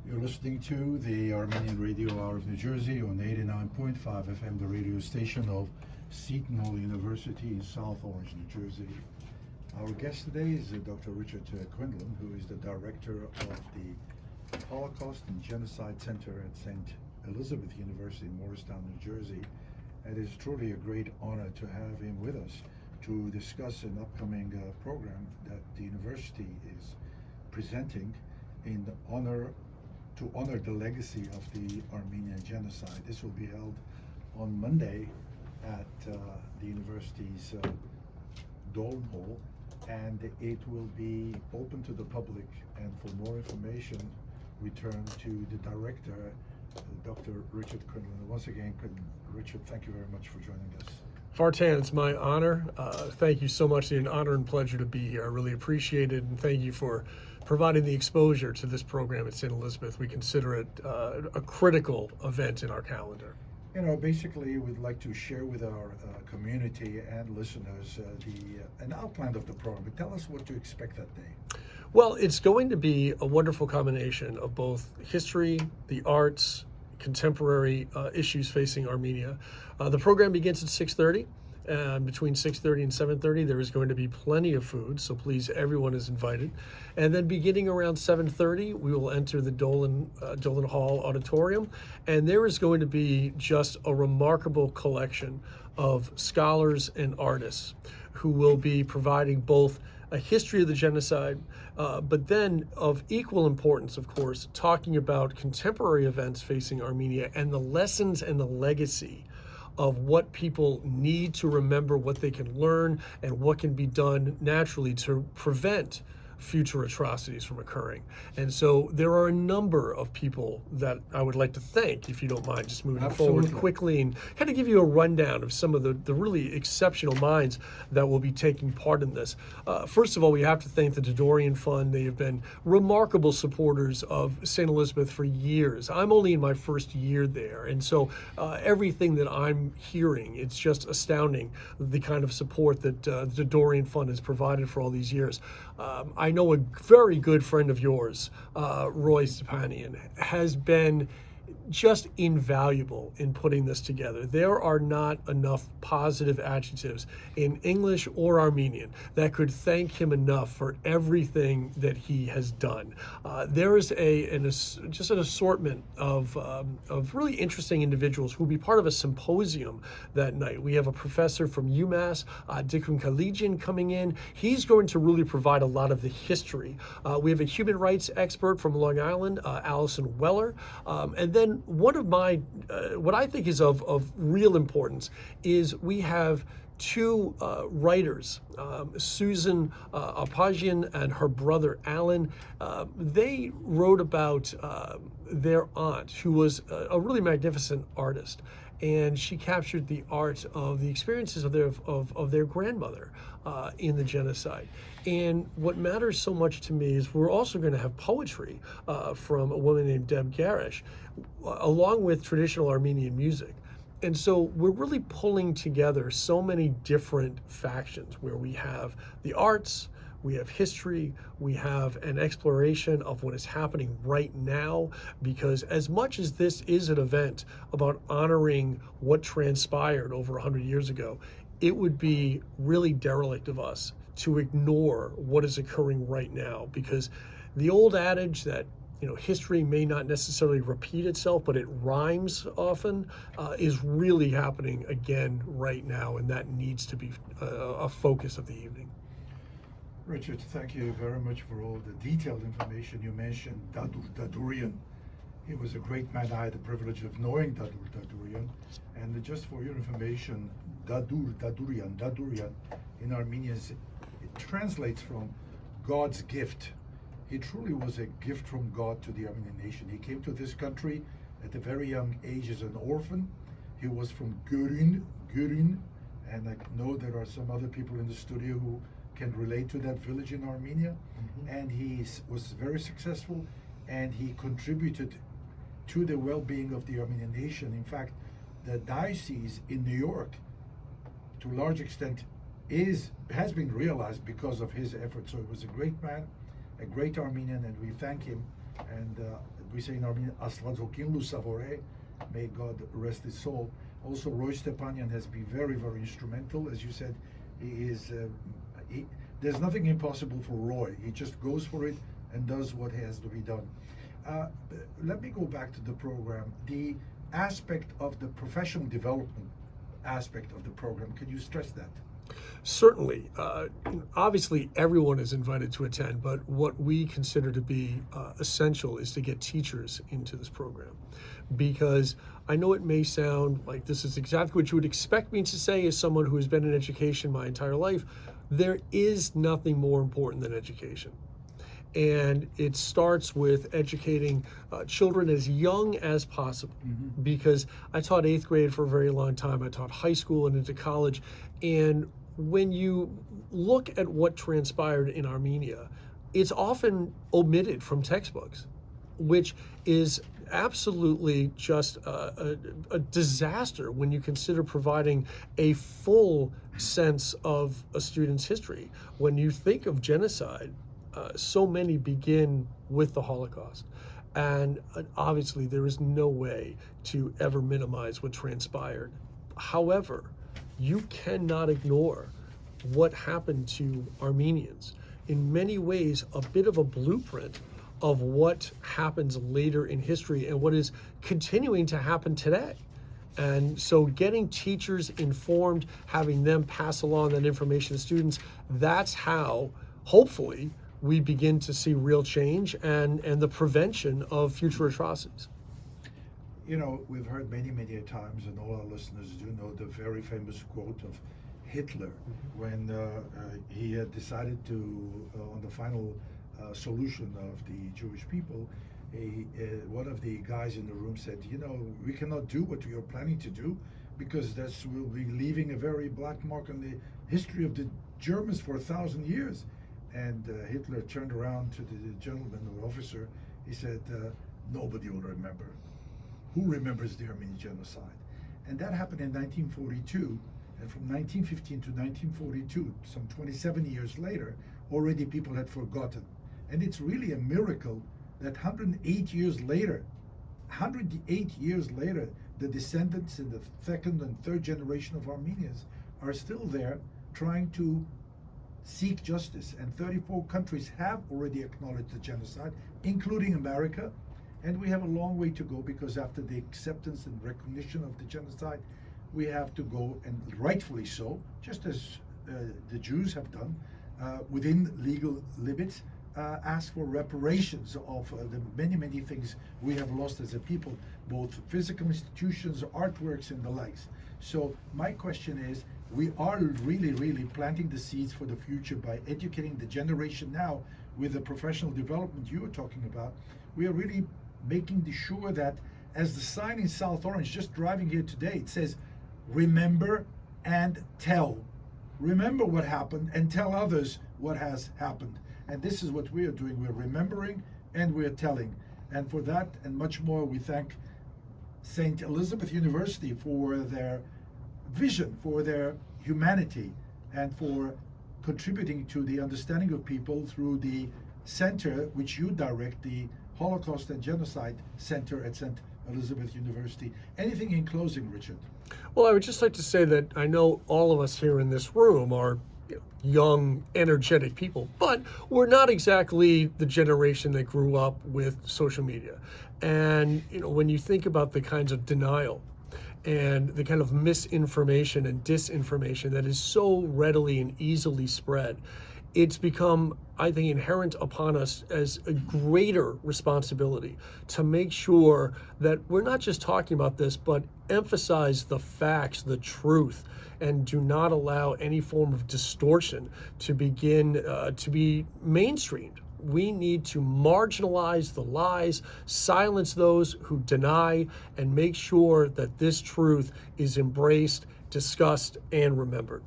You're listening to the Armenian Radio Hour of New Jersey on 89.5 FM, the radio station of Seton Hall University in South Orange, New Jersey. Our guest today is Dr. Richard Quinlan, who is the director of the Holocaust and Genocide Center at St. Elizabeth University in Morristown, New Jersey. It is truly a great honor to have him with us to discuss an upcoming program that the university is presenting in honor the legacy of the Armenian genocide. This will be held on Monday at the university's Dorm Hall, and it will be open to the public. And for more information, we turn to the director, Dr. Richard Quinlan. Once again, Richard, thank you very much for joining us. Fartan, it's my honor. Thank you so much. It's an honor and pleasure to be here. I really appreciate it, and thank you for providing the exposure to this program at St. Elizabeth. We consider it a critical event in our calendar. You know, basically, we'd like to share with our community and listeners an outline of the program. Tell us what to expect that day. Well, it's going to be a wonderful combination of both history, the arts, contemporary issues facing Armenia. The program begins at 6:30. Between 6:30 and 7:30, there is going to be plenty of food, so please, everyone is invited. And then beginning around 7:30, we will enter the Dolan Hall Auditorium, and there is going to be just a remarkable collection of scholars and artists who will be providing both a history of the genocide, but then of equal importance, of course, talking about contemporary events facing Armenia and the lessons and the legacy of what people need to remember, what they can learn, and what can be done naturally to prevent future atrocities from occurring. And so there are a number of people that I would like to thank, if you don't mind, just moving forward quickly and kind of give you a rundown of some of the really exceptional minds that will be taking part in this. First of all, we have to thank the Dodorian Fund. They have been remarkable supporters of St. Elizabeth for years. I'm only in my first year there, and so everything that I'm hearing, it's just astounding, the kind of support that the Dodorian Fund has provided for all these years. I know a very good friend of yours, Roy Stepanian, has been just invaluable in putting this together. There are not enough positive adjectives in English or Armenian that could thank him enough for everything that he has done. There is just an assortment of really interesting individuals who will be part of a symposium that night. We have a professor from UMass, Dikun Kalijian, coming in. He's going to really provide a lot of the history. We have a human rights expert from Long Island, Allison Weller, and then one of my, what I think is of real importance is we have two writers, Susan Apajian and her brother Alan. They wrote about their aunt, who was a really magnificent artist, and she captured the art of the experiences of their grandmother in the genocide. And what matters so much to me is we're also going to have poetry from a woman named Deb Garish, along with traditional Armenian music. And so we're really pulling together so many different factions where we have the arts, we have history, we have an exploration of what is happening right now, because as much as this is an event about honoring what transpired over 100 years ago, it would be really derelict of us to ignore what is occurring right now, because the old adage that history may not necessarily repeat itself, but it rhymes often, is really happening again right now, and that needs to be a focus of the evening. Richard, thank you very much for all the detailed information. You mentioned Dadurian. He was a great man. I had the privilege of knowing Dadurian. And just for your information, Dadurian in Armenian, it translates from God's gift. He truly was a gift from God to the Armenian nation. He came to this country at a very young age as an orphan. He was from Gurin, and I know there are some other people in the studio who can relate to that village in Armenia. Mm-hmm. And he was very successful, and he contributed to the well-being of the Armenian nation. In fact, the diocese in New York, to a large extent, has been realized because of his efforts. So he was a great man, a great Armenian, and we thank him. And we say in Armenian, Astvatzokin Lusavore, may God rest his soul. Also, Roy Stepanyan has been very, very instrumental. As you said, there's nothing impossible for Roy. He just goes for it and does what has to be done. Let me go back to the program. The aspect of the professional development aspect of the program, can you stress that? Certainly. Obviously, everyone is invited to attend, but what we consider to be essential is to get teachers into this program. Because I know it may sound like this is exactly what you would expect me to say as someone who has been in education my entire life. There is nothing more important than education. And it starts with educating children as young as possible. Mm-hmm. Because I taught 8th grade for a very long time. I taught high school and into college. And when you look at what transpired in Armenia, it's often omitted from textbooks, which is absolutely just a disaster when you consider providing a full sense of a student's history. When you think of genocide, so many begin with the Holocaust. And obviously there is no way to ever minimize what transpired. However, you cannot ignore what happened to Armenians. In many ways, a bit of a blueprint of what happens later in history and what is continuing to happen today. And so getting teachers informed, having them pass along that information to students, that's how, hopefully, we begin to see real change and the prevention of future atrocities. You know, we've heard many, many times, and all our listeners do know the very famous quote of Hitler when he had decided to, on the final solution of the Jewish people, one of the guys in the room said, you know, we cannot do what we are planning to do because this will be leaving a very black mark on the history of the Germans for 1,000 years. And Hitler turned around to the gentleman, the officer, he said, nobody will remember. Who remembers the Armenian genocide? And that happened in 1942. And from 1915 to 1942, some 27 years later, already people had forgotten. And it's really a miracle that 108 years later, the descendants in the second and third generation of Armenians are still there trying to seek justice. And 34 countries have already acknowledged the genocide, including America. And we have a long way to go because after the acceptance and recognition of the genocide, we have to go, and rightfully so, just as the Jews have done, within legal limits, ask for reparations of the many, many things we have lost as a people, both physical institutions, artworks, and the likes. So my question is, we are really, really planting the seeds for the future by educating the generation now with the professional development you were talking about. We are really making sure that, as the sign in South Orange, just driving here today, it says, remember and tell. Remember what happened and tell others what has happened. And this is what we are doing. We're remembering and we're telling. And for that and much more, we thank St. Elizabeth University for their vision, for their humanity, and for contributing to the understanding of people through the center which you direct, the Holocaust and Genocide Center at St. Elizabeth University. Anything in closing, Richard? Well, I would just like to say that I know all of us here in this room are young, energetic people, but we're not exactly the generation that grew up with social media. And when you think about the kinds of denial and the kind of misinformation and disinformation that is so readily and easily spread, it's become, I think, inherent upon us as a greater responsibility to make sure that we're not just talking about this, but emphasize the facts, the truth, and do not allow any form of distortion to begin to be mainstreamed. We need to marginalize the lies, silence those who deny, and make sure that this truth is embraced, discussed, and remembered.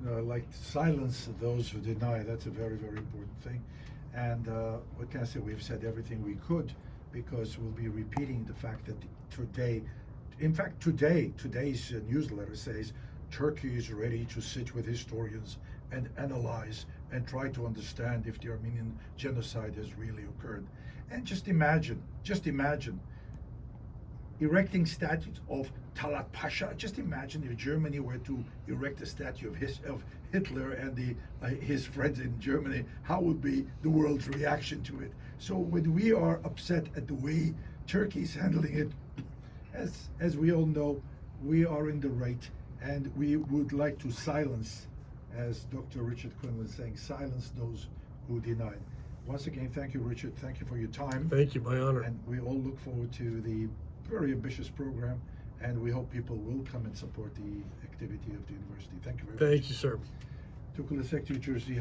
Like silence those who deny, that's a very, very important thing. And what can I say? We've said everything we could, because we'll be repeating the fact that today, in fact, today's newsletter says Turkey is ready to sit with historians and analyze and try to understand if the Armenian genocide has really occurred. And just imagine, erecting statues of Talat Pasha. Just imagine if Germany were to erect a statue of Hitler and his friends in Germany, how would be the world's reaction to it? So when we are upset at the way Turkey is handling it, as we all know, we are in the right, and we would like to silence, as Dr. Richard Quinlan is saying, silence those who deny. Once again, thank you, Richard. Thank you for your time. Thank you, my honor. And we all look forward to the very ambitious program, and we hope people will come and support the activity of the university. Thank you very much. Thank you, sir. Tukul Sekti Jersey,